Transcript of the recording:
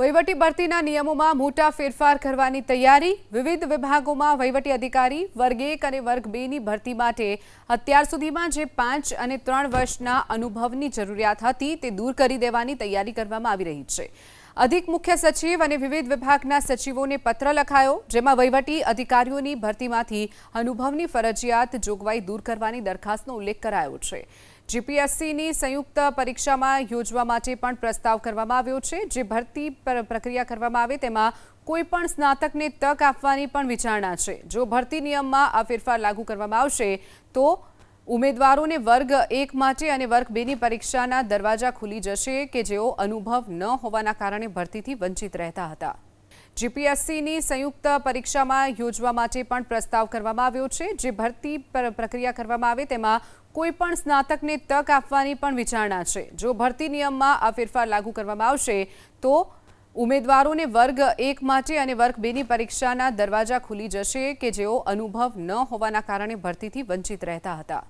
વહીવટી ભરતીના નિયમોમાં મોટા ફેરફાર કરવાની તૈયારી। વિવિધ વિભાગોમાં વહીવટી અધિકારી વર્ગ 1 અને વર્ગ 2 ની ભરતી માટે અત્યાર સુધીમાં જે 5 અને 3 વર્ષના અનુભવની જરૂરિયાત હતી તે દૂર કરી દેવાની તૈયારી કરવામાં આવી રહી છે। અધિક મુખ્ય સચિવ અને વિવિધ વિભાગના સચિવોને પત્ર લખાયો, જેમાં વહીવટી અધિકારીઓની ભરતીમાંથી અનુભવની ફરજિયાત જોગવાઈ દૂર કરવાની દરખાસ્તનો ઉલ્લેખ કરાયો છે। જીપીએસસીની સંયુક્ત પરીક્ષામાં યોજવા માટે પણ પ્રસ્તાવ કરવામાં આવ્યો છે। જે ભરતી પ્રક્રિયા કરવામાં આવે તેમાં કોઈ પણ સ્નાતકને તક આપવાની પણ વિચારણા છે। જો ભરતી નિયમમાં આ ફેરફાર લાગુ કરવામાં આવશે તો ઉમેદવારોને વર્ગ 1 માટે અને વર્ગ 2 ની પરીક્ષાના દરવાજા ખુલી જશે કે જેઓ અનુભવ ન હોવાના કારણે ભરતીથી વંચિત રહેતા હતા। જીપીએસસીની સંયુક્ત પરીક્ષામાં યોજવા માટે પણ પ્રસ્તાવ કરવામાં આવ્યો છે। જે ભરતી પ્રક્રિયા કરવામાં આવે તેમાં કોઈ પણ સ્નાતકને તક આપવાની પણ વિચારણા છે। જો ભરતી નિયમમાં આ ફેરફાર લાગુ કરવામાં આવશે તો ઉમેદવારોને વર્ગ 1 માટે અને વર્ગ 2 ની પરીક્ષાના દરવાજા ખુલી જશે કે જેઓ અનુભવ ન હોવાના કારણે ભરતીથી વંચિત રહેતા હતા।